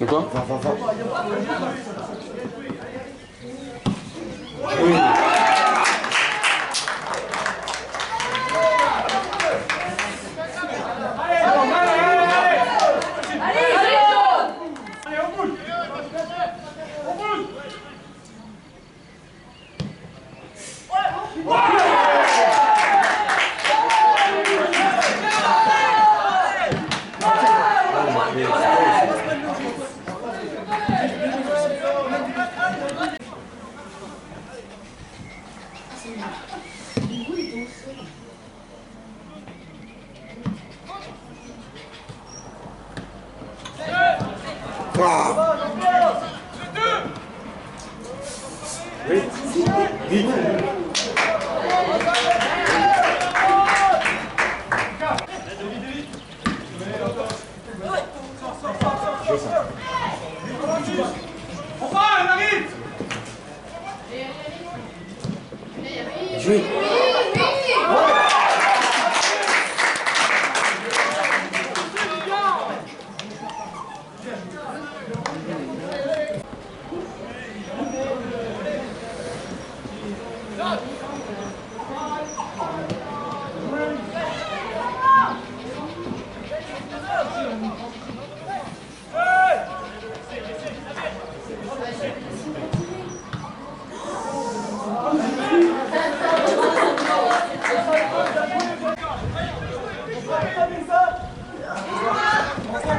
De quoi? Va. Oui. Jouez.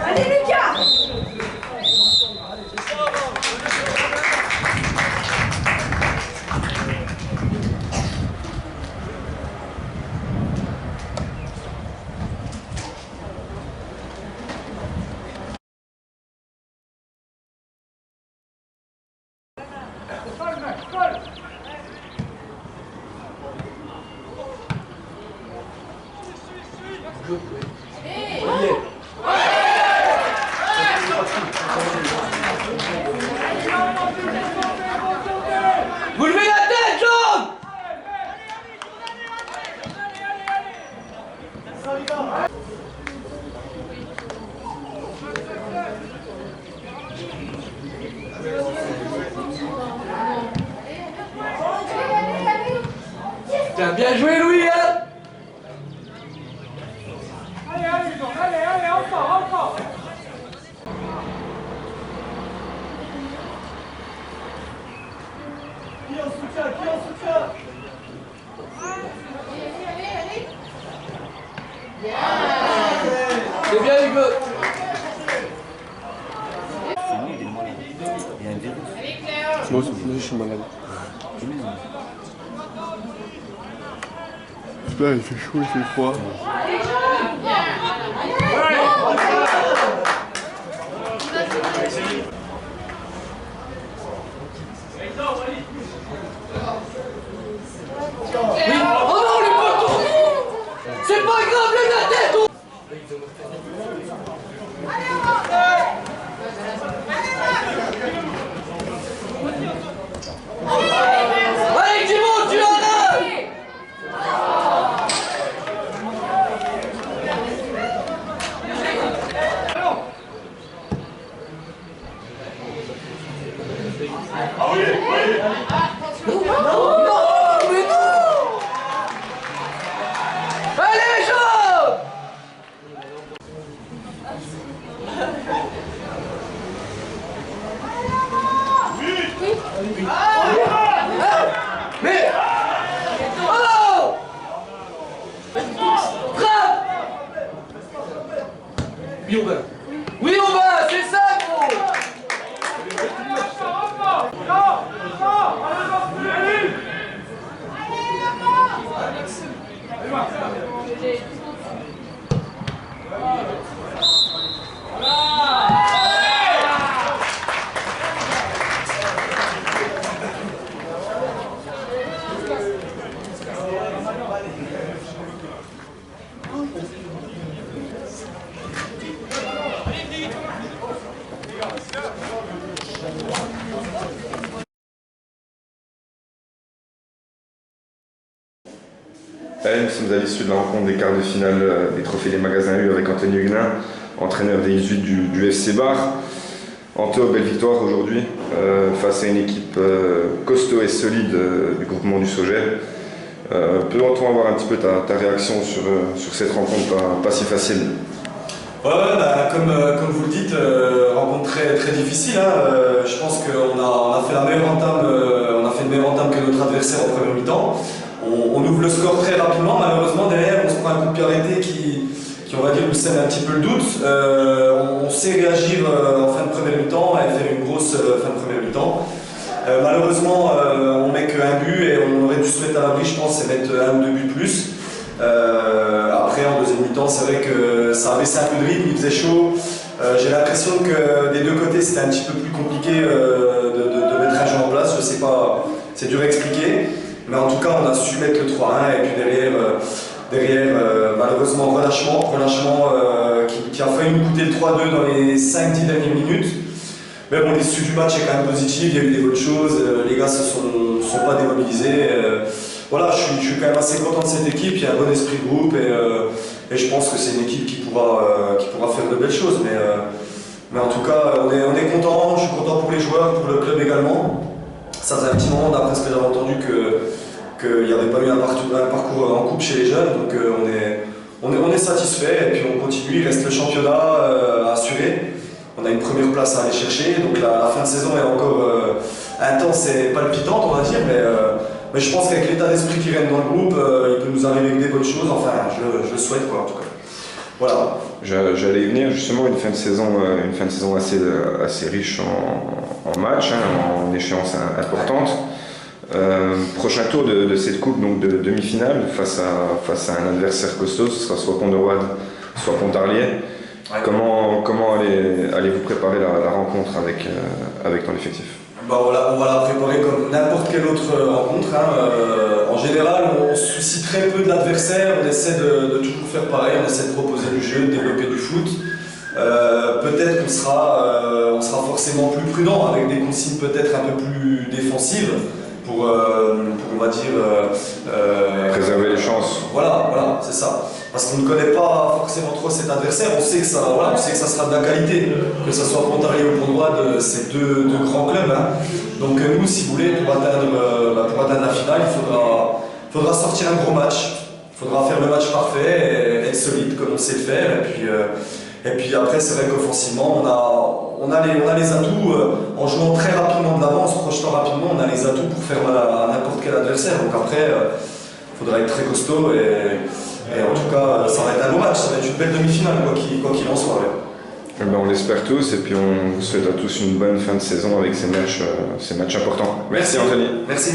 Allez Lucas! Vous levez la tête, jaune! T'as bien joué, Louis, hein? Allez, encore! Qui en soutient? C'est bien, Hugo. Moi aussi, je suis malade. Putain, il fait chaud, il fait froid. Oui. Oh non, les poteaux! C'est pas grave, lève la tête! Oh. Allez, Timon, tu en as! Non, mais non! Allez, jaune! Mais... Oh! Frappe! Oui, Aubin. Oui, Aubin, c'est ça, gros! Nous sommes à l'issue de la rencontre des quarts de finale des trophées des magasins U avec Anthony Huguenin, entraîneur des 18 du FC Bar. Anto, belle victoire aujourd'hui face à une équipe costaud et solide du groupement du Sauget. Peut-on avoir un petit peu ta réaction sur cette rencontre pas si facile? Ouais, comme vous le dites, rencontre très difficile. Hein. Je pense qu'on a fait la meilleure entame, on a fait une meilleure entame que notre adversaire en première mi-temps. On ouvre le score très rapidement. Malheureusement, derrière, on se prend un coup de pied arrêté qui on va dire, nous sème un petit peu le doute. On sait réagir en fin de première mi-temps et faire une grosse fin de première mi-temps. Malheureusement, on met qu'un but et on aurait dû se mettre à l'abri, je pense, et mettre un ou deux buts plus. Après, en deuxième mi-temps, c'est vrai que ça a baissé un peu de rythme, il faisait chaud. J'ai l'impression que des deux côtés, c'était un petit peu plus compliqué de mettre un jeu en place. Je sais pas, c'est dur à expliquer. Mais en tout cas, on a su mettre le 3-1 et puis derrière malheureusement, relâchement qui a failli nous coûter le 3-2 dans les 5-10 dernières minutes. Mais bon, l'issue du match est quand même positive, il y a eu des bonnes choses, les gars ne sont pas démobilisés. Voilà, je suis quand même assez content de cette équipe, il y a un bon esprit de groupe et je pense que c'est une équipe qui pourra faire de belles choses. Mais en tout cas, on est content, je suis content pour les joueurs, pour le club également. Ça faisait un petit moment, d'après ce que j'avais entendu, qu'il n'y avait pas eu un parcours en coupe chez les jeunes, donc on est satisfait et puis on continue, il reste le championnat à assurer. On a une première place à aller chercher, donc la fin de saison est encore intense et palpitante, on va dire, mais je pense qu'avec l'état d'esprit qui règne dans le groupe, il peut nous arriver avec des bonnes choses, enfin je le souhaite quoi en tout cas. Voilà. J'allais y venir justement, une fin de saison assez riche en matchs, hein, en échéances importantes. Prochain tour de cette coupe, donc de demi-finale, face à un adversaire costaud, ce sera soit Pont-de-Roide, soit Pontarlier. Ouais. Comment allez-vous préparer la rencontre avec ton effectif? On va la préparer comme n'importe quelle autre rencontre. Hein. En général, on se soucie très peu de l'adversaire, on essaie de toujours faire pareil, on essaie de proposer du jeu, de développer du foot. Peut-être qu'on sera forcément plus prudent, avec des consignes peut-être un peu plus défensives, pour on va dire... préserver les chances. Voilà, c'est ça. Parce qu'on ne connaît pas forcément trop cet adversaire, on sait que ça sera de la qualité, que ce soit Pontarlier ou Pont-de-Roide, c'est deux grands clubs. Hein. Donc nous, si vous voulez, pour atteindre la finale, il faudra sortir un gros match, il faudra faire le match parfait, et être solide comme on sait le faire, et puis après c'est vrai qu'offensivement, on a les atouts, en jouant très rapidement de l'avant, en se projetant rapidement, on a les atouts pour faire mal à n'importe quel adversaire. Donc après, il faudra être très costaud et en tout cas, ça va être un beau match, ça va être une belle demi-finale, quoi qu'il en soit. Ouais. On l'espère tous et puis on vous souhaite à tous une bonne fin de saison avec ces matchs importants. Merci Anthony. Merci.